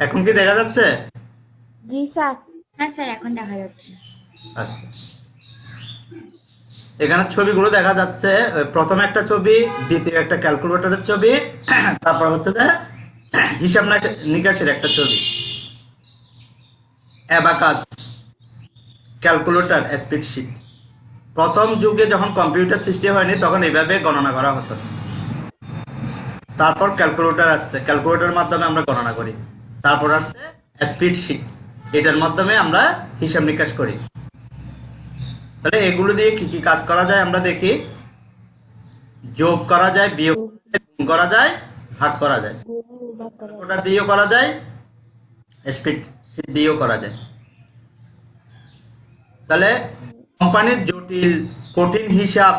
এখন কি দেখা যাচ্ছে? জি স্যার। হ্যাঁ স্যার, এখন দেখা যাচ্ছে। আচ্ছা, এখানে ছবিগুলো দেখা যাচ্ছে। প্রথম একটা ছবি, দ্বিতীয় একটা ক্যালকুলেটরের ছবি, তারপর হচ্ছে যে হিসাব নিকাশের একটা ছবি। Abacus, calculator, spreadsheet. প্রথম যুগে যখন কম্পিউটার সৃষ্টি হয়নি তখন এইভাবে গণনা করা হতো। তারপর ক্যালকুলেটর আসছে, ক্যালকুলেটরের মাধ্যমে আমরা গণনা করি। তারপর আসছে স্প্রেডশিট, এটার মাধ্যমে আমরা হিসাব নিকাশ করি। তাহলে এগুলো দিয়ে কি কি কাজ করা যায় আমরা দেখি। যোগ করা যায়, বিয়োগ গুণ করা যায়, ভাগ করা যায়। ওটা দিয়েও করা যায়, স্প্রেডশিট দিয়েও করা যায়। তাহলে কোম্পানির জটিল কঠিন হিসাব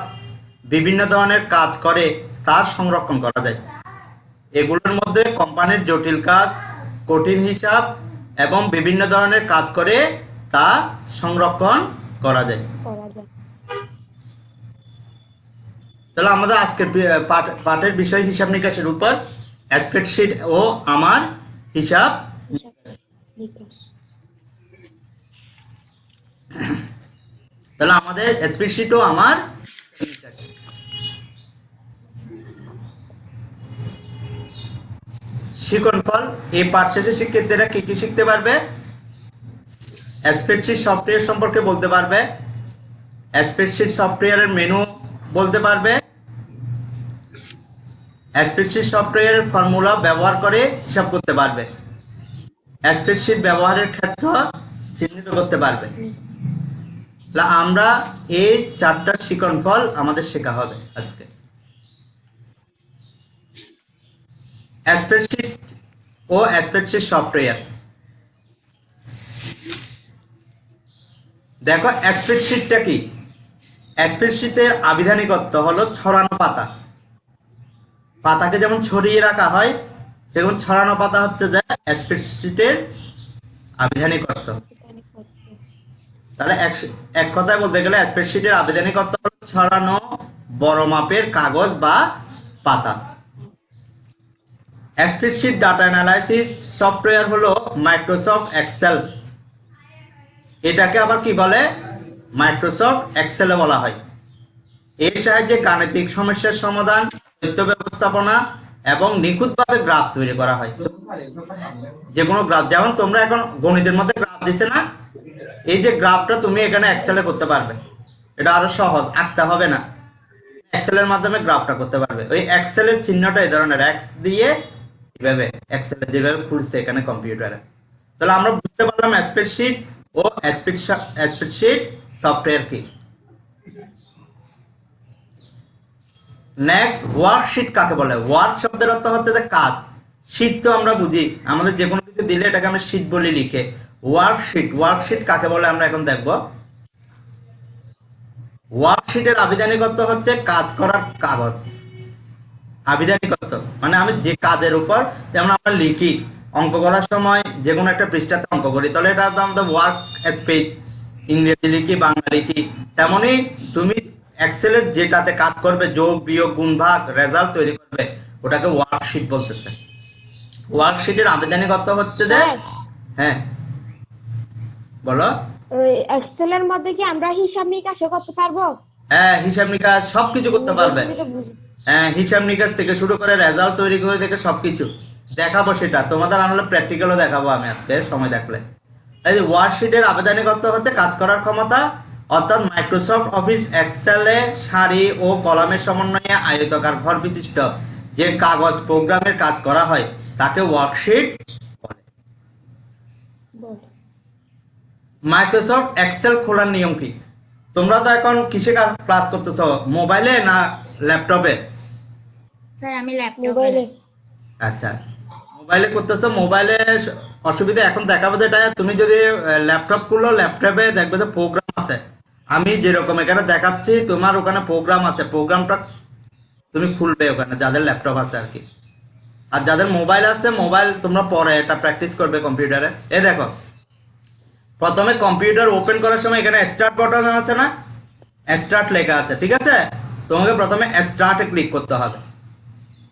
বিভিন্ন ধরনের কাজ করে তার সংরক্ষণ করা যায়। এগুলোর মধ্যে কোম্পানির জটিল কাজ, কঠিন হিসাব এবং বিভিন্ন ধরনের কাজ করে তা সংরক্ষণ করা যায়। তাহলে আমাদের আজকের পাঠের বিষয় হিসাব নিকাশের উপর, স্প্রেডশিট ও আমার হিসাব। তাহলে আমাদের স্প্রেডশিট ও আমার শিক্ষণফল। এই পাঠ শেষে শিক্ষার্থীরা কি কি শিখতে পারবে? স্প্রেডশিট সফটওয়্যার সম্পর্কে বলতে পারবে, স্প্রেডশিট সফটওয়্যারের মেনু বলতে পারবে, স্প্রেডশিট সফটওয়্যারের ফর্মুলা ব্যবহার করে হিসাব করতে পারবে, স্প্রেডশিট ব্যবহারের ক্ষেত্র চিহ্নিত করতে পারবে। তাহলে আমরা এই চারটা শিক্ষণফল আমাদের শেখা হবে আজকে। স্প্রেডশিট ও স্প্রেডশিট সফটওয়্যার। দেখো স্প্রেডশিটটা কি? স্প্রেডশিটের আবিধানিকত্ব হলো ছড়ানো পাতা। পাতাকে যেমন ছড়িয়ে রাখা হয়, সেরকম ছড়ানো পাতা হচ্ছে যে স্প্রেডশিটের আবিধানিকত্ব। তাহলে এক কথায় বলতে গেলে স্প্রেডশিটের আবিধানিকত্ব হলো ছড়ানো বড় মাপের কাগজ বা পাতা। স্প্রেডশিট ডাটা অ্যানালাইসিস সফটওয়্যার হলো মাইক্রোসফট এক্সেল। এটাকে আবার কি বলে? মাইক্রোসফট এক্সেলে বলা হয়। এর সাহায্যে গাণিতিক সমস্যার সমাধান, তথ্য ব্যবস্থাপনা এবং নিখুঁতভাবে গ্রাফ তৈরি করা হয়। যে কোনো গ্রাফ, যেমন তোমরা এখন গণিতের মধ্যে গ্রাফ দিছে না, এই যে গ্রাফটা তুমি এখানে এক্সেলে করতে পারবে। এটা আরো সহজ, আঁকতে হবে না, এক্সেলের মাধ্যমে গ্রাফটা করতে পারবে। ওই এক্সেলের চিহ্নটা এই ধরনের এক্স দিয়ে এভাবে এক্সেলে যেভাবে খুলছে এখানে কম্পিউটারে। তাহলে আমরা বুঝতে পারলাম স্প্রেডশিট ও স্প্রেডশিট সফটওয়্যার কি। নেক্সট, ওয়ার্কশিট কাকে বলে? ওয়ার্ক শব্দের অর্থ হচ্ছে যে কাজ। শীট তো আমরা বুঝি, আমাদের যে কোনো কিছু দিলে এটাকে আমরা শীট বলি লিখে। ওয়ার্কশিট, ওয়ার্কশিট কাকে বলে আমরা এখন দেখব। ওয়ার্কশিটের আবিধানিকত্ব হচ্ছে কাজ করার কাগজ। আবিধানিকত্ব মানে আমি যে কাজের উপর, যেমন আমরা লিখি অঙ্ক করার সময় যে কোনো একটা পৃষ্ঠাতে অঙ্ক করি, তাহলে এটা আমাদের ওয়ার্ক স্পেস। ইংরেজি লিখি, বাংলা লিখি, তেমনি তুমি এক্সেলের যেটাতে কাজ করবে, যোগ বিয়োগ গুণ ভাগ রেজাল্ট তৈরি করবে, ওটাকে ওয়ার্কশিট বলতেছে। ওয়ার্কশিটের আবিধানিকত্ব হচ্ছে যে, হ্যাঁ বলো। ওই এক্সেলের মধ্যে কি আমরা হিসাব নিকাশ করতে পারবো? হ্যাঁ, হিসাব নিকাশ সবকিছু করতে পারবে। হ্যাঁ, হিসাব নিকাশ থেকে শুরু করে রেজাল্ট তৈরি করে থেকে সবকিছু দেখাবো। সেটা তোমাদের আনলে প্র্যাকটিক্যালও দেখাবো আমি আজকে সময় থাকলে। এই যে ওয়ার্কশিটের আবেদনিকত্ব হচ্ছে কাজ করার ক্ষমতা, অর্থাৎ মাইক্রোসফট অফিস এক্সেলে সারি ও কলামের সমন্বয়ে আয়তাকার ঘর বিশিষ্ট যে কাগজ প্রোগ্রামের কাজ করা হয় তাকে ওয়ার্কশিট বলে। মাইক্রোসফট এক্সেল খোলার নিয়ম কি? তোমরা তো এখন কিসে ক্লাস করতেছ, মোবাইলে না ল্যাপটপে? স্যার আমি ল্যাপটপে। আচ্ছা, মোবাইলে করতেছো। মোবাইলে অসুবিধা এখন দেখাবো যেটা, তুমি যদি ল্যাপটপ খুলো, ল্যাপটপে দেখবে যে প্রোগ্রাম আছে। আমি যেরকম এখানে দেখাচ্ছি তোমার ওখানে প্রোগ্রাম আছে, প্রোগ্রামটা তুমি খুলবে ওখানে, যাদের ল্যাপটপ আছে আর কি। আর যাদের মোবাইল আছে, মোবাইল তোমরা পরে এটা প্র্যাকটিস করবে কম্পিউটারে। এই দেখো, প্রথমে কম্পিউটার ওপেন করার সময় এখানে স্টার্ট বাটন আছে না, স্টার্ট লেখা আছে, ঠিক আছে? তোমাকে প্রথমে স্টার্টে ক্লিক করতে হবে।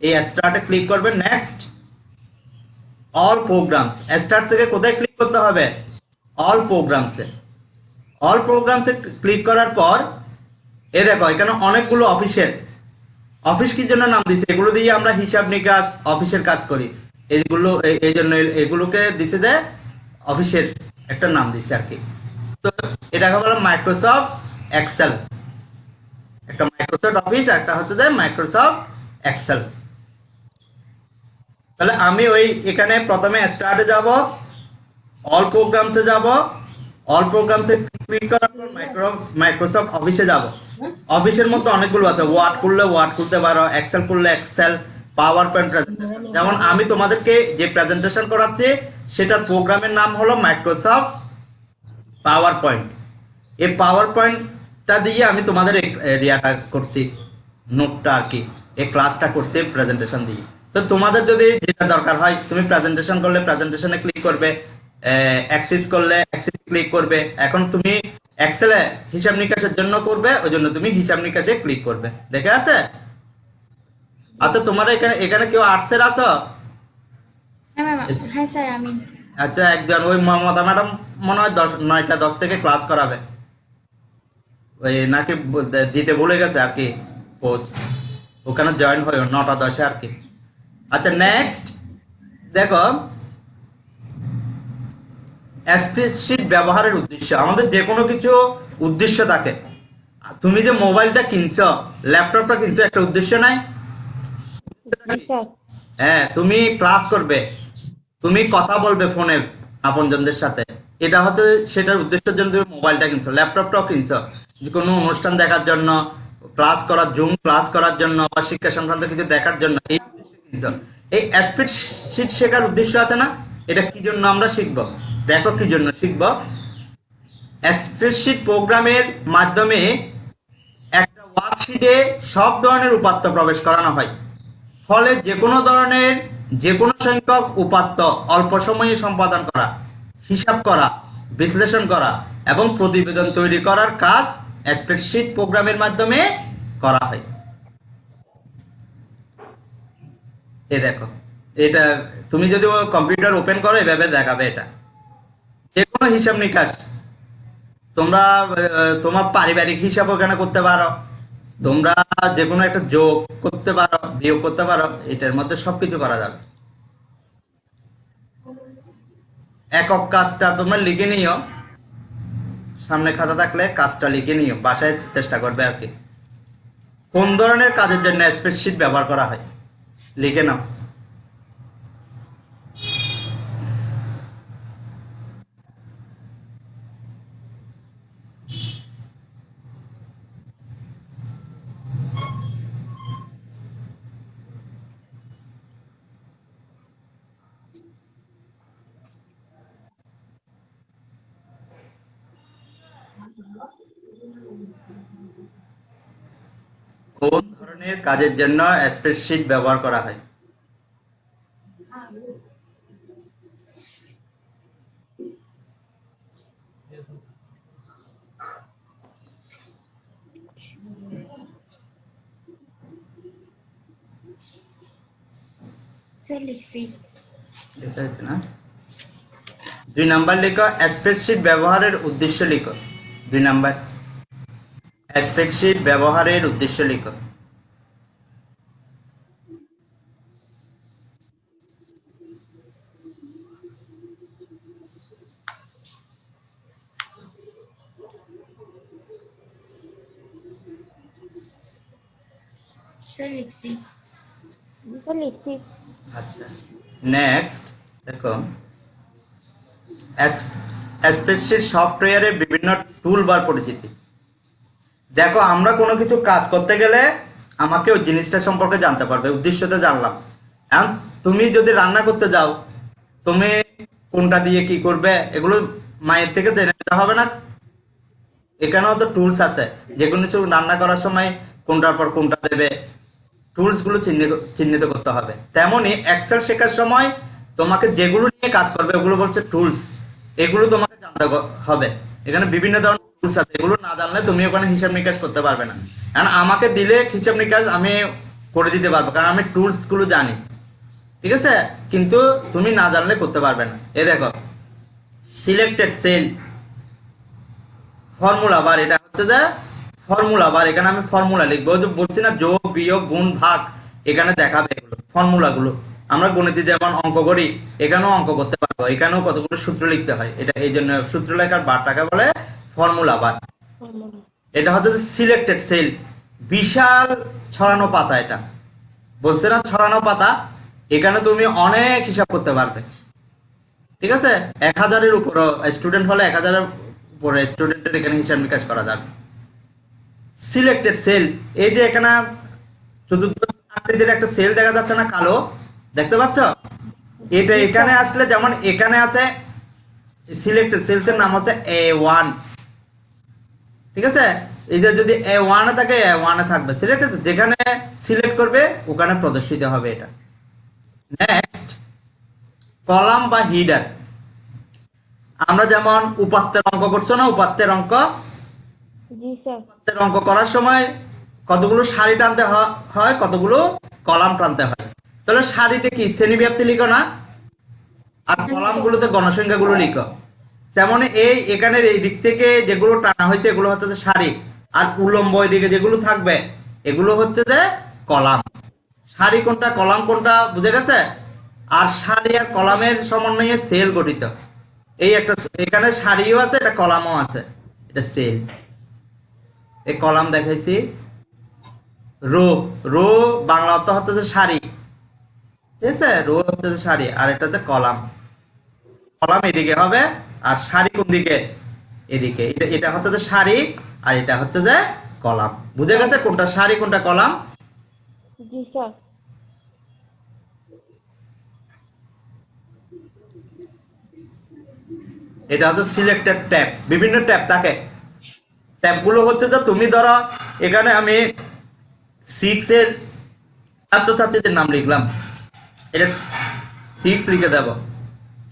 এই স্টার্টে ক্লিক করবে, নেক্সট অল প্রোগ্রামস, স্টার্ট থেকে কোথায় ক্লিক করতে হবে? অল প্রোগ্রামসে। অল প্রোগ্রামসে ক্লিক করার পর এ দেখো এখানে অনেকগুলো অফিস কি জন্য নাম দিচ্ছে, এগুলো দিয়ে আমরা হিসাব নিকাশ অফিসের কাজ করি, এইগুলো এই জন্য এগুলোকে দিচ্ছে যে অফিসের একটা নাম দিচ্ছে আর কি। তো এটাকে বলে মাইক্রোসফট এক্সেল। একটা মাইক্রোসফট অফিস, একটা হচ্ছে যে মাইক্রোসফট এক্সেল। তাহলে আমি ওই এখানে প্রথমে স্টার্টে যাব, অল প্রোগ্রামসে যাব, অল প্রোগ্রামসে ক্লিক করার পর মাইক্রোসফট অফিসে যাব। অফিসের মধ্যে অনেকগুলো আছে, ওয়ার্ড করলে ওয়ার্ড করতে পারো, এক্সেল করলে এক্সেল, পাওয়ার পয়েন্ট প্রেজেন্টেশন। যেমন আমি তোমাদেরকে যে প্রেজেন্টেশন করাচ্ছি সেটার প্রোগ্রামের নাম হলো মাইক্রোসফট পাওয়ার পয়েন্ট। এই পাওয়ার পয়েন্টটা দিয়ে আমি তোমাদের এরিয়াটা করছি, নোটটা আর কি, এই ক্লাসটা করছি প্রেজেন্টেশন দিয়ে। তো তোমাদের যদি যেটা দরকার হয়, তুমি প্রেজেন্টেশন করলে প্রেজেন্টেশনে ক্লিক করবে, অ্যাক্সেস করলে অ্যাক্সেস ক্লিক করবে। এখন তুমি এক্সেলে হিসাব নিকাশের জন্য করবে, ওই জন্য তুমি হিসাব নিকাশে ক্লিক করবে। দেখে আছে? আচ্ছা, তোমার এখানে এখানে কেউ আর্টসের আছো? হ্যাঁ ম্যাম, হ্যাঁ স্যার আমি। আচ্ছা, একজন ওই মমতা ম্যাডাম মনে হয় 9টা 10 থেকে ক্লাস করাবে, ওই নাকি দিতে ভুলে গেছে আর কি পোস্ট, ওখানে জয়েন হয় 9টা 10-এ আর কি। আচ্ছা, নেক্সট দেখো স্প্রেডশিট ব্যবহারের উদ্দেশ্য। আমাদের যে কোনো কিছু উদ্দেশ্য থাকে। তুমি যে মোবাইলটা কিনছো, ল্যাপটপটা কিনছো, একটা উদ্দেশ্য নাই? স্যার। হ্যাঁ, তুমি ক্লাস করবে, তুমি কথা বলবে ফোনে আপনজনদের সাথে, এটা হচ্ছে সেটার উদ্দেশ্যের জন্য তুমি মোবাইলটা কিনছো, ল্যাপটপটাও কিনছো যে কোনো অনুষ্ঠান দেখার জন্য, ক্লাস করার, জুম ক্লাস করার জন্য, বা শিক্ষা সংক্রান্ত কিছু দেখার জন্য এই উদ্দেশ্যে কিনছো। এই স্প্রেডশিট শেখার উদ্দেশ্য আছে না, এটা কি জন্য আমরা শিখবো? দেখো কি জন্য শিখবো। স্প্রেডশিট প্রোগ্রামের মাধ্যমে একটা ওয়ার্কশিটে সব ধরনের উপাত্ত প্রবেশ করানো হয়। ফলে যে কোনো সংখ্যক উপাত্ত অল্প সময়ে সম্পাদন করা, হিসাব করা, বিশ্লেষণ করা এবং প্রতিবেদন তৈরি করার কাজ স্প্রেডশিট প্রোগ্রামের মাধ্যমে করা হয়। এই দেখো, এটা তুমি যদি কম্পিউটার ওপেন করো এভাবে দেখাবে। এটা যে কোনো হিসাব নিকাশ, তোমরা তোমার পারিবারিক হিসাব ওখানে করতে পারো, তোমরা যে কোনো একটা যোগ করতে পারো, বিয়োগ করতে পারো, এটার মধ্যে সবকিছু করা যাবে। একক কাজটা তোমরা লিখে নিও, সামনে খাতা থাকলে কাজটা লিখে নিও, বাসায় চেষ্টা করবে আর কি। কোন ধরনের কাজের জন্য স্প্রেডশিট ব্যবহার করা হয় লিখে নাও। কোন ধরনের কাজের জন্য স্প্রেডশিট ব্যবহার করা হয়? স্যার লিখছি। দেখা যাচ্ছে না? 2 নাম্বার লিখো, স্প্রেডশিট ব্যবহারের উদ্দেশ্য লিখো। 2 নাম্বার, স্প্রেডশিট ব্যবহারের উদ্দেশ্য লিখো। স্যার লিখছি। স্যার লিখছি। আচ্ছা, নেক্সট দেখো স্প্রেডশিট সফটওয়্যারের বিভিন্ন টুল বার পরিচিতি। দেখো, আমরা কোনো কিছু কাজ করতে গেলে আমাকে ওই জিনিসটা সম্পর্কে জানতে পারবে, উদ্দেশ্যটা জানলাম। এখন তুমি যদি রান্না করতে যাও, তুমি কোনটা দিয়ে কি করবে এগুলো মায়ের থেকে জেনে নিতে হবে না? এখানেও তো টুলস আছে, যে কোনো কিছু রান্না করার সময় কোনটার পর কোনটা দেবে, টুলস গুলো চিহ্নিত করতে হবে। তেমনি এক্সেল শেখার সময় তোমাকে যেগুলো নিয়ে কাজ করবে ওগুলো বলছে টুলস, এগুলো তোমাকে জানতে হবে। এখানে বিভিন্ন ধরনের টুলস আছে, এগুলো না জানলে তুমি ওখানে হিসাব নিকাশ করতে পারবে না। কারণ আমাকে দিলে হিসাব নিকাশ আমি করে দিতে পারবো, কারণ আমি টুলস গুলো জানি। ঠিক আছে, কিন্তু তুমি না জানলে করতে পারবে না। এ দেখো সিলেক্টেড সেল ফর্মুলা বার, এটা হচ্ছে যে ফর্মুলা বার। এখানে আমি ফর্মুলা লিখবো, যে বলছি না যোগ বিয়োগ গুণ ভাগ, এখানে দেখাবে এগুলো ফর্মুলাগুলো। আমরা গণিতে যেমন অঙ্ক করি, এখানেও অঙ্ক করতে পারবো, এখানেও কতগুলো সূত্র লিখতে হয়। এটা এই জন্য সূত্র লেখার বারটাকে বলে ফর্মুলা বার। এটা হচ্ছে যে সিলেক্টেড সেল, বিশাল ছড়ানো পাতা। এটা বলছে না ছড়ানো পাতা, এখানে তুমি অনেক হিসাব করতে পারবে। ঠিক আছে, 1000-এর উপর স্টুডেন্ট হলে 1000-এর উপরে স্টুডেন্টের এখানে হিসাব নিকাশ করা যাবে। সিলেক্টেড সেল, এই যে এখানে চতুর্থ আকৃতির একটা সেল দেখা যাচ্ছে না, কালো, দেখতে পাচ্ছ? এটা এখানে আসলে যেমন এখানে আছে সিলেক্টেড সেলস এর নাম হচ্ছে A1। ঠিক আছে, এই যে যদি A1 এ থাকে A1 এ থাকবে, সিলেক্ট আছে, যেখানে সিলেক্ট করবে ওখানে প্রদর্শিত হবে এটা। নেক্সট, কলাম বা হিডার। আমরা যেমন উপাত্তের অঙ্ক করছো না, উপাত্তের অঙ্ক, জি স্যার। উপাত্তের অঙ্ক করার সময় কতগুলো সারি টানতে হয়, কতগুলো কলাম টানতে হয়। তাহলে সারিতে কি শ্রেণীব্যাপ্তি লিখো না, আর কলামগুলোতে গণসংখ্যাগুলো লিখো। তেমন এই এখানের এই দিক থেকে যেগুলো টানা হয়েছে এগুলো হচ্ছে যে সারি, আর উলম্ব দিকে যেগুলো থাকবে এগুলো হচ্ছে যে কলাম। সারি কোনটা কলাম কোনটা বুঝে গেছে? আর সারি আর কলামের সমন্বয়ে সেল গঠিত। এই একটা এখানে সারিও আছে, এটা কলামও আছে, এটা সেল। এই কলাম দেখাইছি। রো, রো বাংলা অর্থ হচ্ছে যে সারি। ঠিক আছে, রো হচ্ছে যে সারি, আর এটা হচ্ছে কলাম। কলাম এদিকে হবে আর সারি কোন দিকে? এদিকে। এটা এটা হচ্ছে যে সারি আর এটা হচ্ছে যে কলাম। বুঝে গেছে কোনটা সারি কোনটা কলাম? জি স্যার। এটা হচ্ছে সিলেক্টেড ট্যাব। বিভিন্ন ট্যাব থাকে। ট্যাবগুলো হচ্ছে যে তুমি ধরো এখানে আমি 6 এর ছাত্রছাত্রীদের নাম লিখলাম, এটা 6 লিখে দেবো।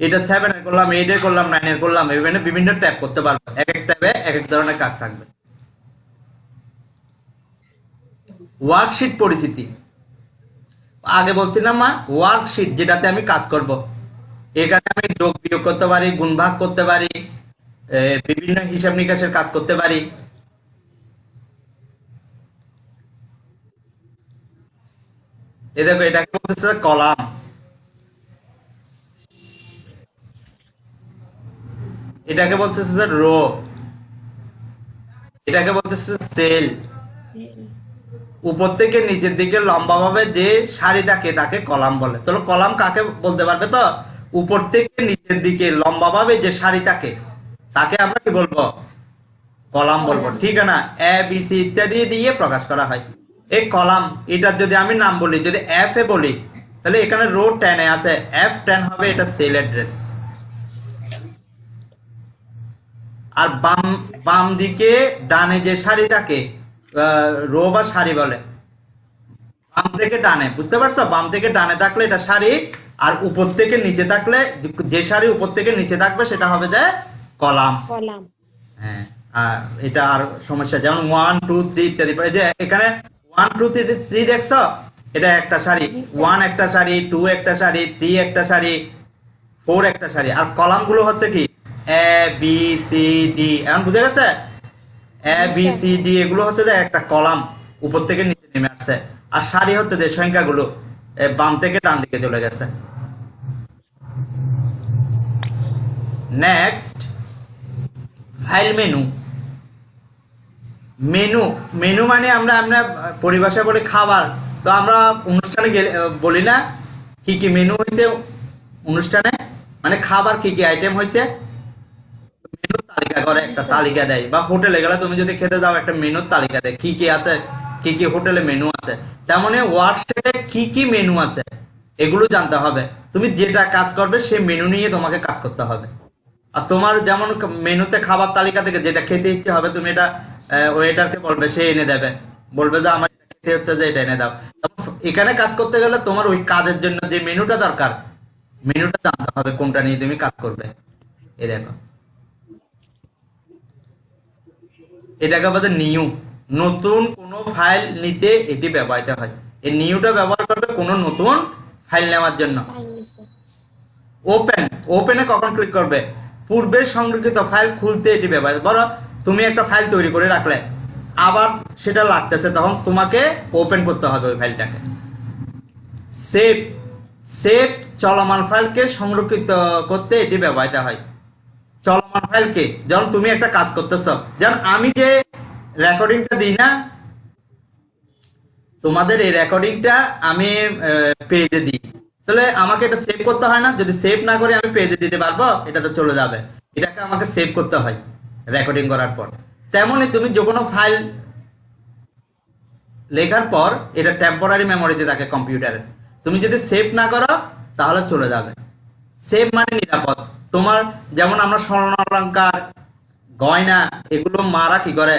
এটা 7 এর করলাম, 8 এর করলাম, 9 এর করলাম, এখানে বিভিন্ন ট্যাব করতে পারবো। এক এক ট্যাবে এক এক ধরনের কাজ থাকবে। ওয়ার্কশিট পরিচিতি, আগে বলছিলাম মা, ওয়ার্কশিট যেটাতে আমি কাজ করব। এখানে আমি যোগ বিয়োগ করতে পারি, গুণ ভাগ করতে পারি, বিভিন্ন হিসাব নিকাশের কাজ করতে পারি। এই দেখো এটাকে বলতেছে কলাম, এটাকে বলতেছে রো, এটাকে বলতেছে সেল। উপর থেকে নিচের দিকে লম্বাভাবে যে সারি থাকে তাকে কলাম বলে। তাহলে কলাম কাকে বলতে পারবে তো? উপর থেকে নিচের দিকে লম্বাভাবে যে সারি থাকে তাকে আমরা কি বলবো? কলাম বলবো। ঠিক না? এ বি সি ইত্যাদি দিয়ে প্রকাশ করা হয়। এই কলাম, এটার যদি আমি নাম বলি, যদি এফ এ বলি, তাহলে এখানে রো 10 এ আছে, F10 হবে, এটা সেল অ্যাড্রেস। আর বাম বাম দিকে ডানে যে সারি থাকে রো বা সারি বলে। বাম থেকে ডানে, বুঝতে পারছো? বাম থেকে ডানে থাকলে এটা সারি, আর উপর থেকে নিচে থাকলে যে সারি উপর থেকে নিচে থাকবে সেটা হবে যে কলাম। কলাম। হ্যাঁ, আর এটা আর সমস্যা, যেমন 1 2 3 ইত্যাদি। এই যে এখানে 1 2 3 দেখছো, এটা একটা সারি। 1 একটা সারি, 2 একটা সারি, 3 একটা সারি, 4 একটা সারি। আর কলাম গুলো হচ্ছে কি এ বি সি ডি। এখন বুঝে গেছে? এ বি সি ডি এগুলো হচ্ছে যে একটা কলাম, উপর থেকে নিচে নেমে আসছে। আর সারি হচ্ছে যে সংখ্যাগুলো বাম থেকে ডান দিকে চলে গেছে। Next, file menu. Menu, menu মানে আমরা আমরা পরিভাষা বলি খাবার। তো আমরা অনুষ্ঠানে গেলে বলি না কি কি মেনু হয়েছে অনুষ্ঠানে, মানে খাবার কি কি আইটেম হয়েছে, মেনুর তালিকা করে, একটা তালিকা দেয়। বা হোটেলে গেলে তুমি যদি খেতে যাও, একটা মেনুর তালিকা দেয় কি কি আছে, কি কি হোটেলে মেনু আছে। তেমনি ওয়ার্কশপে কি কি মেনু আছে এগুলো জানতে হবে। তুমি যেটা কাজ করবে সেই মেনু নিয়ে তোমাকে কাজ করতে হবে। আর তোমার যেমন মেনুতে খাবার তালিকা থেকে যেটা খেতে ইচ্ছে হবে, তুমি এটা ওয়েটারকে বলবে, সে এনে দেবে। বলবে যে আমার এটা খেতে হচ্ছে, যে এটা এনে দাও। এখানে কাজ করতে গেলে তোমার ওই কাজের জন্য যে মেনুটা দরকার, মেনুটা জানতে হবে কোনটা নিয়ে তুমি কাজ করবে। এই দেখো, এটাকে বলে নিউ। নতুন কোনো ফাইল নিতে এটি ব্যবহৃত হয়। এই নিউটা ব্যবহার করবে কোনো নতুন ফাইল নেওয়ার জন্য। ফাইল নিতে। ওপেনে কখন ক্লিক করবে? পূর্বের সংরক্ষিত ফাইল খুলতে এটি ব্যবহার। বলো তুমি একটা ফাইল তৈরি করে রাখলে, আবার সেটা লাগতেছে, তখন তোমাকে ওপেন করতে হবে ওই ফাইলটাকে। সেভ চলমান ফাইলকে সংরক্ষিত করতে এটি ব্যবহৃত হয়। চলমান ফাইলকে যখন তুমি একটা কাজ করতেছ, যেমন আমি যে রেকর্ডিংটা দিই না তোমাদের, এই রেকর্ডিংটা আমি পেজে দিই, তাহলে আমাকে এটা সেভ করতে হয় না? যদি সেভ না করে আমি পেজে দিতে পারবো? এটা তো চলে যাবে। এটাকে আমাকে সেভ করতে হয় রেকর্ডিং করার পর। তেমনই তুমি যে কোনো ফাইল লেখার পর এটা টেম্পোরারি মেমোরিতে থাকে কম্পিউটারে, তুমি যদি সেভ না করো তাহলে চলে যাবে। সেভ মানে নিরাপদ। তোমার যেমন আমরা স্বর্ণালঙ্কার, গয়না, এগুলো মারা কি করে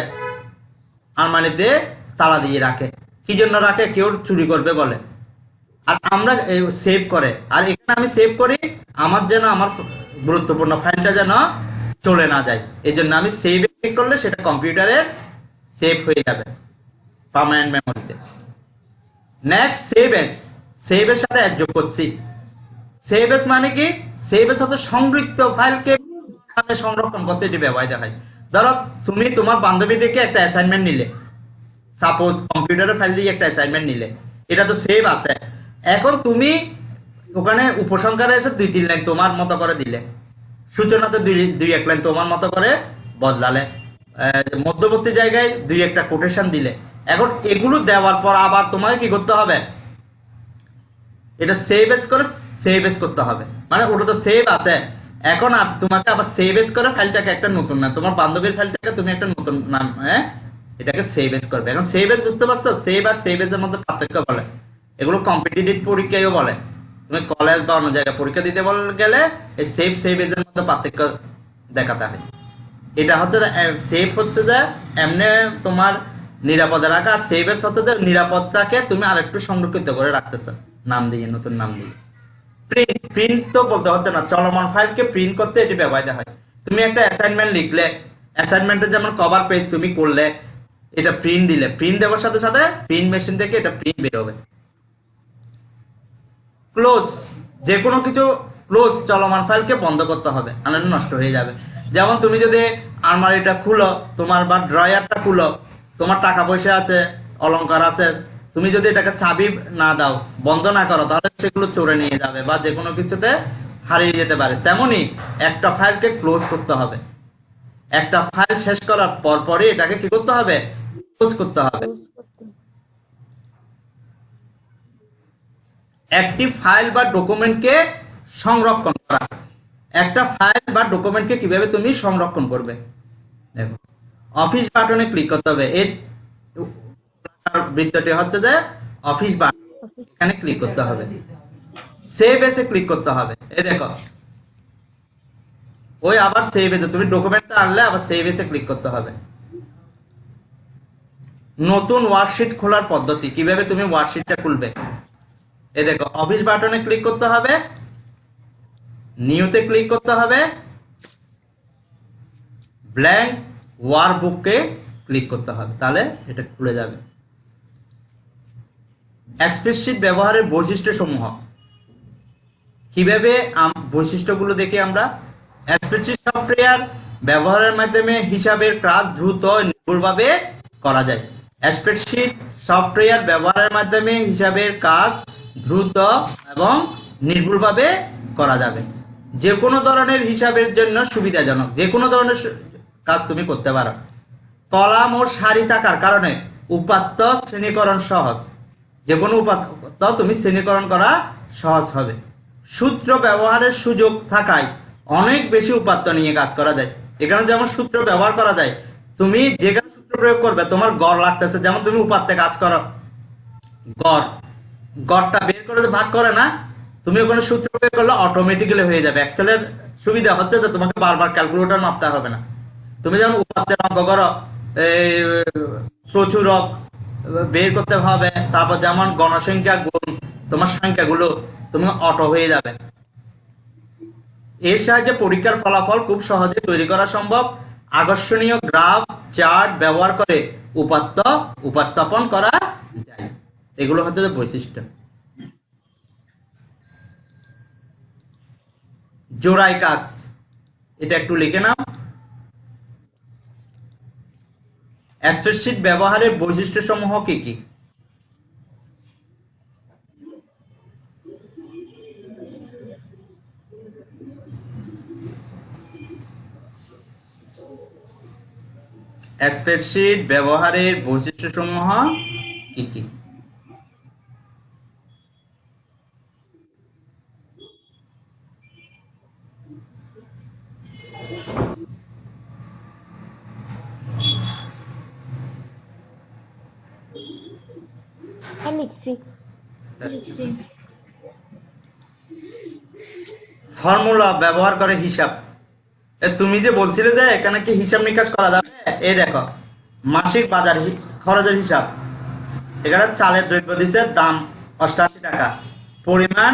আলমারিতে তালা দিয়ে রাখে। কি জন্য রাখে? কেউ চুরি করবে বলে। আর আমরা সেভ করে, আর এখানে আমি সেভ করি আমার যেন আমার গুরুত্বপূর্ণ ফাইলটা যেন চলে না যায়, এই জন্য আমি সেভে ক্লিক করলে সেটা কম্পিউটারে সেভ হয়ে যাবে পার্মানেন্ট মেমোরিতে। নেক্সট সেভ এর সাথে যোগ করছি। সেভ এস মানে কি? সেভ এস হচ্ছে সংরক্ষিত ফাইলকে সংরক্ষণ করতে এটি ব্যবহৃত হয়। ধরো তুমি তোমার বান্ধবী থেকে একটা অ্যাসাইনমেন্ট নিলে, সাপোজ কম্পিউটারের ফাইল দিয়ে একটা অ্যাসাইনমেন্ট নিলে, এটা তো সেভ আছে। এখন তুমি ওখানে উপসংহারে এসে 2-3 লাইন তোমার মতো করে দিলে, সূচনাতে 2-1 লাইন তোমার মতো করে বদলালে, মধ্যবর্তী জায়গায় 2-1টা কোটেশন দিলে। এখন এগুলো দেওয়ার পর আবার তোমাকে কি করতে হবে? এটা সেভ এস করতে হবে, মানে ওটা তো সেভ আছে। এখন তোমাকে আবার সেভ এস করে ফাইলটাকে একটা নতুন নাম, তোমার বান্ধবীর ফাইলটাকে তুমি একটা নতুন নাম, এটাকে সেভ এস করবে। এখন সেভ এস বুঝতে পারছো? সেভ আর সেভ এস এর মধ্যে পার্থক্য বলে, এগুলো কম্পিটিটিভ পরীক্ষায়ও বলে। তুমি কলেজ বা অন্য জায়গায় পরীক্ষা দিতে গেলে এই সেভ এস এর মধ্যে পার্থক্য দেখাতে হয়। এটা হচ্ছে সেভ হচ্ছে যে এমনি তোমার নিরাপদে রাখা, আর সেভ এস হচ্ছে যে নিরাপদটাকে তুমি আরেকটু সংরক্ষিত করে রাখতেছ নাম দিয়ে, নতুন নাম দিয়ে। প্রিন্ট তো বলতে হচ্ছে না, চলমান ফাইলকে প্রিন্ট করতে এটি ব্যবহৃত হয়। তুমি একটা অ্যাসাইনমেন্ট লিখলে, অ্যাসাইনমেন্টের যেমন কভার পেজ তুমি করলে, এটা প্রিন্ট দিলে, প্রিন্ট দেওয়ার সাথে সাথে প্রিন্ট মেশিন থেকে এটা প্রিন্ট বের হবে। ক্লোজ, যে কোনো কিছু ক্লোজ, চলমান ফাইলকে বন্ধ করতে হবে, আনলে নষ্ট হয়ে যাবে। যেমন তুমি যদি আলমারিটা খুলো, তোমার বা ড্রয়ারটা খুলো, তোমার টাকা পয়সা আছে, অলংকার আছে, তুমি যদি এটাকে চাবি না দাও, বন্ধ না করো, তাহলে সেগুলো চোরে নিয়ে যাবে বা যে কোনো কিছুতে হারিয়ে যেতে পারে। তেমনি একটা ফাইলকে ক্লোজ করতে হবে। একটা ফাইল শেষ করার পরই এটাকে কি করতে হবে? ক্লোজ করতে হবে। একটি ফাইল বা ডকুমেন্টকে সংরক্ষণ করা। একটা ফাইল বা ডকুমেন্টকে কিভাবে তুমি সংরক্ষণ করবে? দেখো, অফিস বাটনে ক্লিক করতে হবে। এই বৃত্তটি হচ্ছে যে অফিস বাটন, এখানে ক্লিক করতে হবে। সেভ এসে ক্লিক করতে হবে। এই দেখো, ওই আবার সেভ এসে, তুমি ডকুমেন্টটা আনলে আবার সেভ এসে ক্লিক করতে হবে। নতুন ওয়ার্কশিট খোলার পদ্ধতি, কিভাবে তুমি ওয়ার্কশিটটা খুলবে? এই দেখো, অফিস বাটনে ক্লিক করতে হবে, নিউতে ক্লিক করতে হবে, ব্ল্যাঙ্ক ওয়ার্কবুকে ক্লিক করতে হবে, তাহলে এটা খুলে যাবে। স্প্রেডশিট ব্যবহারের বৈশিষ্ট্য সমূহ, কিভাবে বৈশিষ্ট্যগুলো দেখি আমরা। স্প্রেডশিট সফটওয়্যার ব্যবহারের মাধ্যমে হিসাবের কাজ দ্রুত নির্ভুলভাবে করা যায়। স্প্রেডশিট সফটওয়্যার ব্যবহারের মাধ্যমে হিসাবের কাজ দ্রুত এবং নির্ভুলভাবে করা যাবে। যে কোনো ধরনের হিসাবের জন্য সুবিধাজনক, যে কোনো ধরনের কাজ তুমি করতে পারো। কলাম ও সারি থাকার কারণে উপাত্ত শ্রেণীকরণ সহজ, যে কোনো উপাত্ত তুমি শ্রেণীকরণ করা সহজ হবে। সূত্র ব্যবহারের সুযোগ থাকায় অনেক বেশি উপাত্ত নিয়ে কাজ করা যায়। এখানে যেমন সূত্র ব্যবহার করা যায়, তুমি যেখানে সূত্র প্রয়োগ করবে, তোমার গড় লাগতেছে, যেমন তুমি উপাত্তে কাজ করো, গড়টা বের করে ভাগ করে না, তুমি ওখানে সূত্র প্রয়োগ করলে অটোমেটিক্যালি হয়ে যাবে। এক্সেলের সুবিধা হচ্ছে যে তোমাকে বারবার ক্যালকুলেটর মাপতে হবে না। তুমি যেমন উপাত্তের অঙ্ক করো, এই প্রচুরক বের করতে হবে, তারপর যেমন গণসংখ্যা গুণ তোমার সংখ্যাগুলো তুমি অটো হয়ে যাবে। এর সাহায্যে পরীক্ষার ফলাফল খুব সহজে তৈরি করা সম্ভব। আকর্ষণীয় গ্রাফ চার্ট ব্যবহার করে উপাত্ত উপস্থাপন করা যায়। এগুলো হচ্ছে বৈশিষ্ট্য। জোড়ায় কাজ, এটা একটু লিখে নাও। স্প্রেডশিট ব্যবহারের বৈশিষ্ট্যসমূহ কি কি? স্প্রেডশিট ব্যবহারের বৈশিষ্ট্যসমূহ কি কি? লিখছি। লিখছি। ফর্মুলা ব্যবহার করে হিসাব। তুমি যে বলছিলে যে এখানে কি হিসাব নিকাশ করা যাবে, এই দেখো মাসিক বাজার খরচের হিসাব। এখানে চালের দ্রব্য দিচ্ছে দাম 88 টাকা, পরিমাণ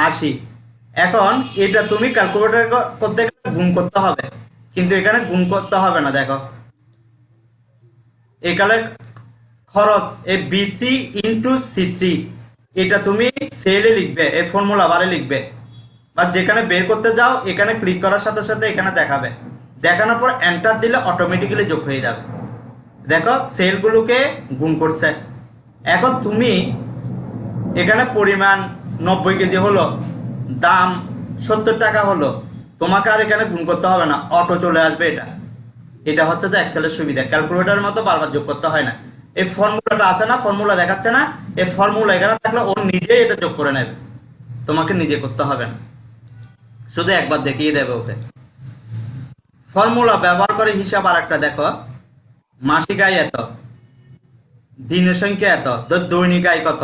80। এখন এটা তুমি ক্যালকুলেটর করতে গেলে গুণ করতে হবে, কিন্তু এখানে গুণ করতে হবে না। দেখো এখানে খরচ এই B3 ইন্টু C3, এটা তুমি সেলে লিখবে, এই ফর্মুলা বারে লিখবে, বা যেখানে বের করতে যাও এখানে ক্লিক করার সাথে সাথে এখানে দেখাবে, দেখানোর পর এন্টার দিলে অটোমেটিক্যালি যোগ হয়ে যাবে। দেখো সেলগুলোকে গুণ করছে। এখন তুমি এখানে পরিমাণ 90 কেজি হলো, দাম 70 টাকা হলো, তোমাকে আর এখানে গুণ করতে হবে না, অটো চলে আসবে। এটা হচ্ছে যে এক্সেলের সুবিধা, ক্যালকুলেটরের মতো বারবার যোগ করতে হয় না। এই ফর্মুলাটা আছে না, ফর্মুলা দেখাচ্ছে না, এই ফর্মুলা এখানে থাকলে ও নিজেই এটা যোগ করে নেবে, তোমাকে নিজে করতে হবে না, শুধু একবার দেখিয়ে দেবে ওকে। ফর্মুলা ব্যবহার করে হিসাব আর একটা দেখো, মাসিক আয় এত, দিনের সংখ্যা এত, তো দৈনিক আয় কত,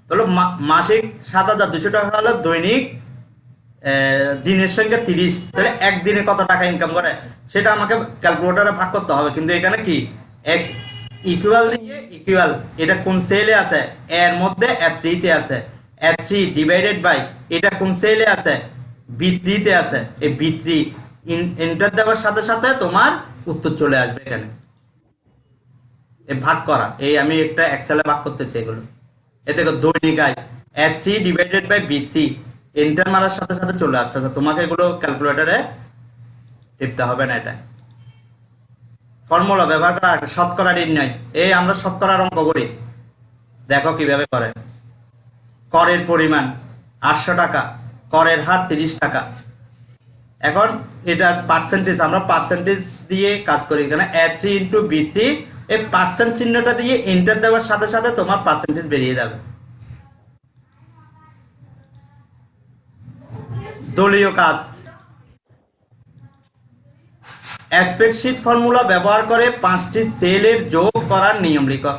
তাহলে মাসিক 7,200 টাকা হলো, দৈনিক দিনের সংখ্যা 30, তাহলে একদিনে কত টাকা ইনকাম করে সেটা আমাকে ক্যালকুলেটরে ভাগ করতে হবে। কিন্তু এখানে কি এক ইকুয়াল দিয়ে ইকুয়াল, এটা কোন সেলে আছে, এর মধ্যে A3 তে আছে, A3 ডিভাইডেড বাই এটা কোন সেলে আছে, B3 তে আছে, এই B3 এন্টার দেওয়ার সাথে সাথে তোমার উত্তর চলে আসবে। এখানে এই ভাগ করা, এই আমি একটা এক্সেলে ভাগ করতেছি এগুলো। এতে দৈনিক আয় A3 divided by B3 enter মারার সাথে সাথে চলে আসছে। তোমাকে এগুলো ক্যালকুলেটরে টিপতে হবে না। এটা ফর্মুলা ব্যবহার করা একটা শতকরা নির্ণয়, এই আমরা শতকরার অঙ্ক করি, দেখো কিভাবে করে। করের পরিমাণ 800 টাকা, করের হার 30 টাকা। এখন এটার পার্সেন্টেজ, আমরা পার্সেন্টেজ দিয়ে কাজ করি। এখানে A3 ইন্টু B3, এই পার্সেন্ট চিহ্নটা দিয়ে এন্টার দেওয়ার সাথে সাথে তোমার পার্সেন্টেজ বেরিয়ে যাবে। দলীয় কাজ, স্প্রেডশিট ফর্মুলা ব্যবহার করে 5টি সেলের যোগ করার নিয়ম লিখো।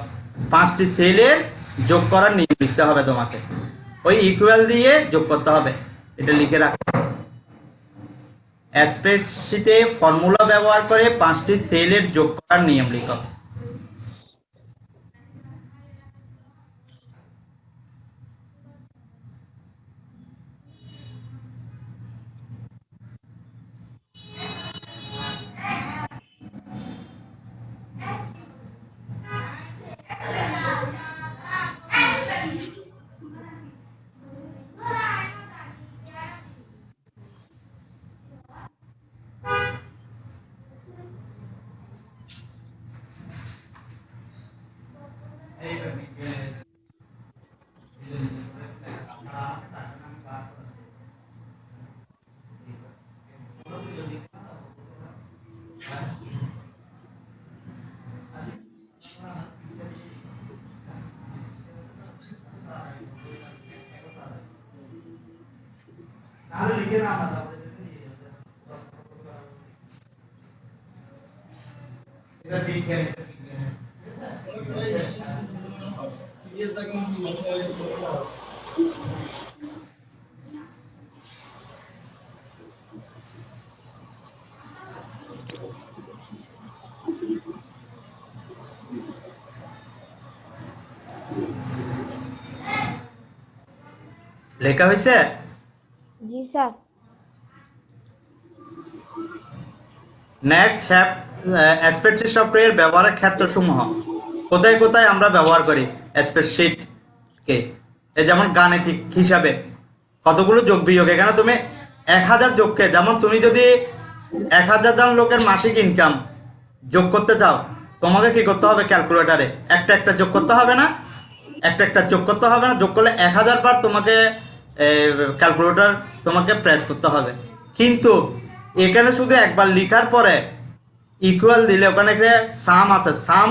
5টি সেলের যোগ করার নিয়ম লিখতে হবে তোমাকে, ওই ইকুয়াল দিয়ে যোগ করতে হবে, এটা লিখে রাখো। স্প্রেডশিটে ফর্মুলা ব্যবহার করে 5টি সেলের যোগ করার নিয়ম লিখো। লেখা হয়েছে? জি স্যার। নেক্সট স্প্রেডশিট সফটওয়্যার ব্যবহারের ক্ষেত্রসমূহ। কোথায় কোথায় আমরা ব্যবহার করি স্প্রেডশিটকে? যেমন গাণিতিক হিসাবে কতগুলো যোগ বিয়োগ, এখানে তুমি 1000 যোগকে, যেমন তুমি যদি 1000 জন লোকের মাসিক ইনকাম যোগ করতে চাও, তোমাকে কি করতে হবে? ক্যালকুলেটারে একটা একটা যোগ করতে হবে না? একটা একটা যোগ করতে হবে না? যোগ করলে 1000 বার তোমাকে ক্যালকুলেটর তোমাকে প্রেস করতে হবে। কিন্তু এখানে শুধু একবার লিখার পরে ইকুয়াল দিলে ওখানে একটা সাম আছে, সাম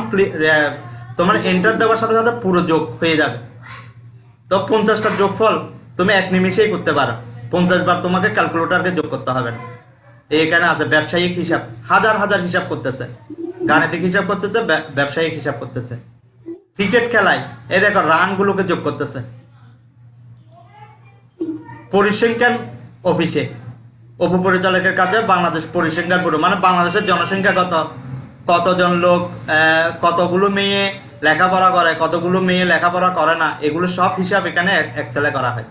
তোমার এন্টার দেওয়ার সাথে সাথে পুরো যোগ হয়ে যাবে। তো 50টা যোগফল তুমি এক নিমিষেই করতে পারো, 50 বার তোমাকে ক্যালকুলেটরকে যোগ করতে হবে না। এখানে আছে ব্যবসায়িক হিসাব, হাজার হাজার হিসাব করতেছে, গাণিতিক হিসাব করতেছে, ব্যবসায়িক হিসাব করতেছে। ক্রিকেট খেলায় এই দেখো রানগুলোকে যোগ করতেছে। পরিসংখ্যান অফিসে উপপরিচালকের কাছে বাংলাদেশ পরিসংখ্যান ব্যুরো, মানে বাংলাদেশের জনসংখ্যা কতজন লোক, কতগুলো মেয়ে লেখাপড়া করে, কতগুলো মেয়ে লেখাপড়া করে না, এগুলো সব হিসাব এখানে এক্সেলে করা হয়।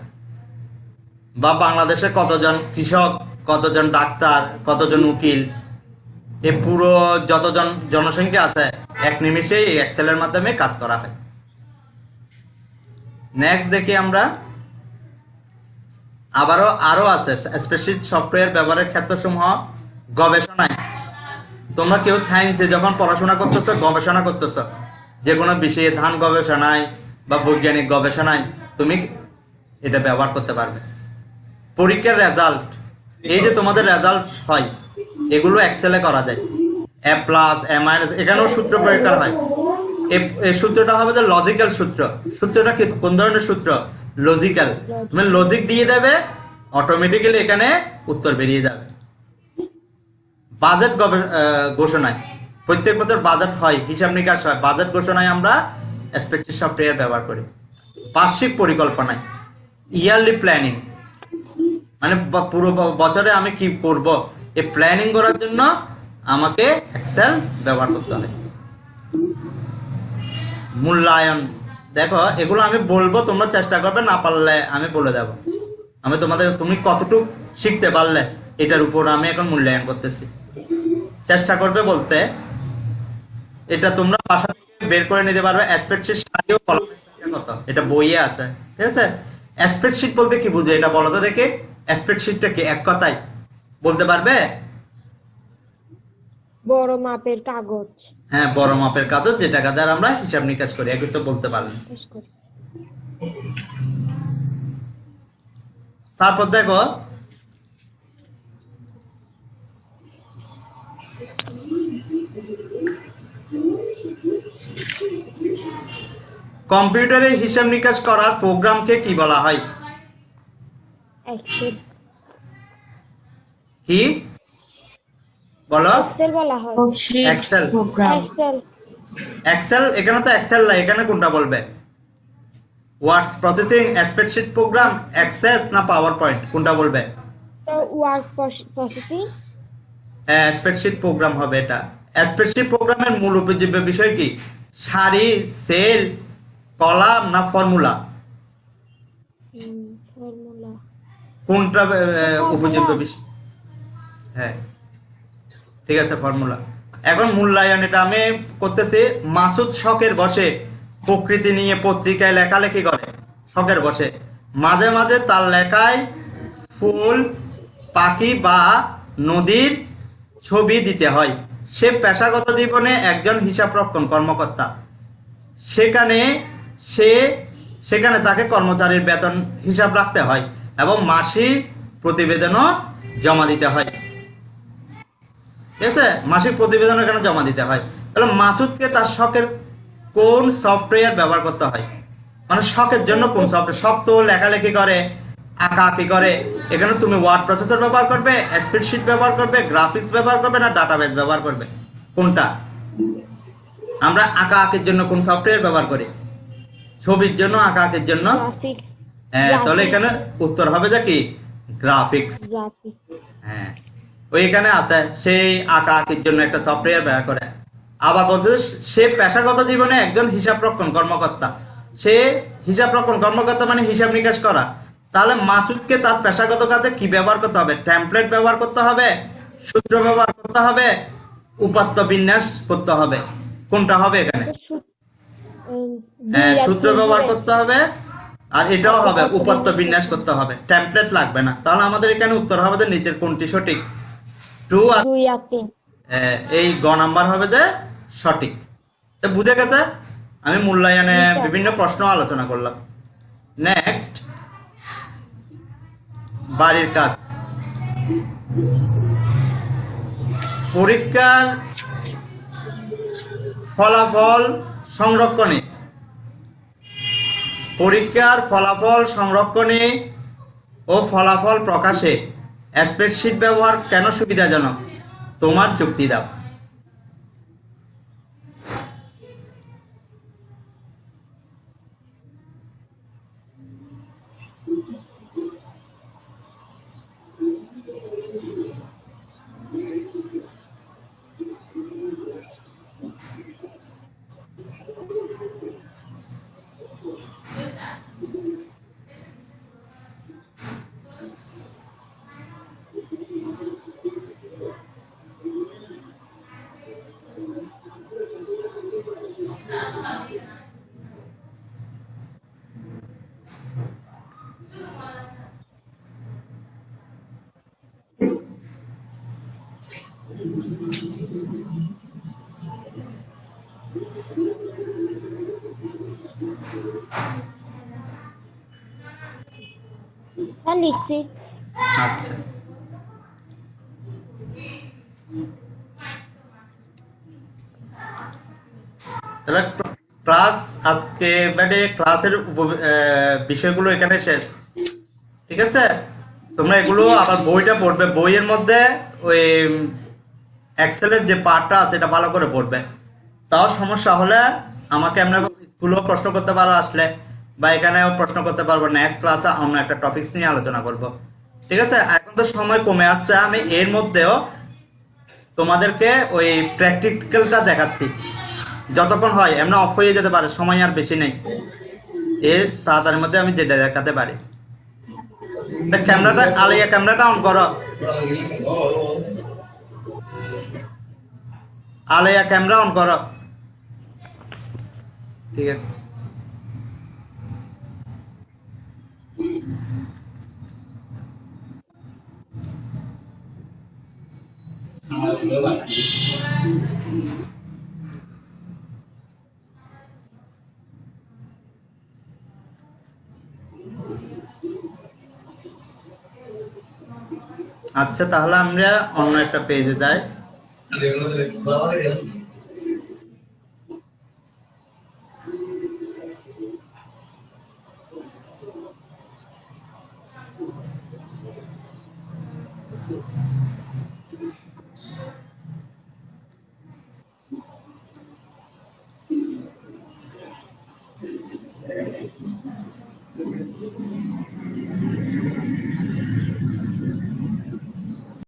বা বাংলাদেশে কতজন কৃষক, কতজন ডাক্তার, কতজন উকিল, এ পুরো যতজন জনসংখ্যা আছে এক নিমিষেই এই এক্সেলের মাধ্যমে কাজ করা হয়। নেক্সট দেখি আমরা, আরো আছে স্প্রেডশিট সফটওয়্যার ব্যবহারের ক্ষেত্রসমূহ। গবেষণায় তোমরা কেউ সায়েন্সে যখন পড়াশোনা করতেছ, গবেষণা করতেছ, যে কোনো বিষয়ে ধান গবেষণায় বা বৈজ্ঞানিক গবেষণায় তুমি এটা ব্যবহার করতে পারবে। পরীক্ষার রেজাল্ট, এই যে তোমাদের রেজাল্ট হয় এগুলো এক্সেলে করা যায়। এ প্লাস, এ মাইনাস, এখানেও সূত্র প্রয়োগ হয়। এই সূত্রটা হবে যে লজিক্যাল সূত্র। সূত্রটা কি, কোন ধরনের সূত্র? লজিক্যাল। তুমি লজিক দিয়ে দেবে, অটোমেটিক্যালি এখানে উত্তর বেরিয়ে যাবে। বাজেট ঘোষণায়, প্রত্যেক বছর বাজেট হয়, হিসাব নিকাশ হয়, বাজেট ঘোষণায় আমরা স্প্রেডশিট সফটওয়্যার ব্যবহার করি। বার্ষিক পরিকল্পনায়, ইয়ারলি প্ল্যানিং, মানে পুরো বছরে আমি কি করব, এই প্ল্যানিং করার জন্য আমাকে এক্সেল ব্যবহার করতে হয়। মূল্যায়ন, দেখো এগুলো আমি বলবো, তোমরা চেষ্টা করবে, না পারলে আমি বলে দেব। তুমি কতটুকু শিখতে পারলে এটার উপর আমি এখন মূল্যায়ন করতেছি। চেষ্টা করবে বলতে, এটা তোমরা বাসা থেকে বের করে নিতে পারবে। স্প্রেডশিট সারিও কলামের সংখ্যা কত, এটা বইয়ে আছে, ঠিক আছে? স্প্রেডশিট বলতে কি বুঝো এটা বলো তো দেখে। স্প্রেডশিটটা কি এক কথায় বলতে পারবে? বড় মাপের কাগজ। হ্যাঁ, বড় মাপের কাগজ, যেটা দ্বারা আমরা হিসাব নিকাশ করি, একই তো বলতে পারবে। তারপর দেখো কম্পিউটারে হিসাব নিকাশ করার প্রোগ্রামকে কি বলা হয়? এক্সেল। কি বলো? এক্সেল বলা হয়। এক্সেল। এক্সেল। এক্সেল, এখানে তো এক্সেল না, এখানে কোনটা বলবে? Word processing, spreadsheet program, access না পাওয়ার পয়েন্ট, কোনটা বলবে? তো ওয়ার্ড প্রসেসিং। হ্যাঁ, স্প্রেডশিট প্রোগ্রাম হবে এটা। স্প্রেডশিট প্রোগ্রামের মূল উপজীব্য বিষয় কি? সারি, সেল, কলাম না ফর্মুলা? ফর্মুলা। কোনটা উপজীব্য বিষয়? হ্যাঁ, ঠিক আছে, ফর্মুলা। এখন মূল্যায়ন, এটা আমি করতেছি। মাসুদ শখের বসে প্রকৃতি নিয়ে পত্রিকায় লেখালেখি করে, শখের বসে। মাঝে মাঝে তার লেখায় ফুল, পাখি বা নদীর ছবি দিতে হয়। সে পেশাগত জীবনে একজন হিসাবরক্ষণ কর্মকর্তা। সেখানে তাকে কর্মচারীর বেতন হিসাব রাখতে হয় এবং মাসিক প্রতিবেদনও জমা দিতে হয়। ঠিক আছে, মাসিক প্রতিবেদন এখানে জমা দিতে হয়। তাহলে মাসুদকে তার শখের কোন সফটওয়্যার ব্যবহার করতে হয়, মানে শখের জন্য কোন সফটওয়্যার? শখ তো লেখালেখি করে, আঁকাআঁকি করে, এখানে তুমি ওয়ার্ড প্রসেসর ব্যবহার করবে, স্প্রেডশিট ব্যবহার করবে, গ্রাফিক্স ব্যবহার করবে না ডাটাবেস ব্যবহার করবে? কোনটা? আমরা আঁকাআঁকির জন্য কোন সফটওয়্যার ব্যবহার করি? ছবির জন্য, আঁকাআঁকির জন্য? হ্যাঁ, তাহলে এখানে উত্তর হবে যে কি? গ্রাফিক্স। হ্যাঁ, ওইখানে আছে, সেই আঁকাআঁকির জন্য একটা সফটওয়্যার ব্যবহার করে। আবার বলছে সে পেশাগত জীবনে একজন হিসাবরক্ষণ কর্মকর্তা। সে হিসাবরক্ষণ কর্মকর্তা মানে হিসাব নিকাশ করা। তাহলে মাসুদকে তার পেশাগত কাজে কি ব্যবহার করতে হবে? টেমপ্লেট ব্যবহার করতে হবে, সূত্র ব্যবহার করতে হবে, উপাত্ত বিন্যাস করতে হবে। কোনটা হবে এখানে? হ্যাঁ, সূত্র ব্যবহার করতে হবে আর এটাও হবে উপাত্ত বিন্যাস করতে হবে, টেমপ্লেট লাগবে না। তাহলে আমাদের এখানে উত্তর হবে যে নিচের কোনটি সঠিক, 2 আর 2 আর 3। এই গ নাম্বার হবে যে সঠিক। তো বুঝে গেছে? আমি মূল্যায়নে বিভিন্ন প্রশ্ন আলোচনা করলাম। নেক্সট, বাড়ির কাজ। পরীক্ষার ফলাফল সংরক্ষণে ও ফলাফল প্রকাশে স্প্রেডশিট ব্যবহার কেন সুবিধাজনক? তোমার যুক্তি দাও। স্যার লিখছি। আচ্ছা, তাহলে ক্লাস আজকে ক্লাসের বিষয়গুলো এখানে শেষ। ঠিক আছে, তোমরা এগুলো আবার বইটা পড়বে, বইয়ের মধ্যে ওই এক্সেলের যে পার্টটা আছে এটা ভালো করে পড়বে। তাও সমস্যা হলে আমাকে এমনি স্কুলেও প্রশ্ন করতে পারো আসলে, বা এখানেও প্রশ্ন করতে পারবো। নেক্সট ক্লাসে অন্য একটা টপিকস নিয়ে আলোচনা করব। ঠিক আছে, এখন তো সময় কমে আসছে, আমি এর মধ্যেও তোমাদেরকে ওই প্র্যাকটিক্যালটা দেখাচ্ছি। যতক্ষণ হয় এমনি অফ হয়ে যেতে পারে, সময় আর বেশি নেই, এর তাড়াতাড়ির মধ্যে আমি যেটা দেখাতে পারি। ক্যামেরাটা, আলিয়া ক্যামেরাটা অন করো। আলিয়া ক্যামেরা অন করো। ঠিক আছে, আচ্ছা তাহলে আমরা অন্য একটা পেজে যাই।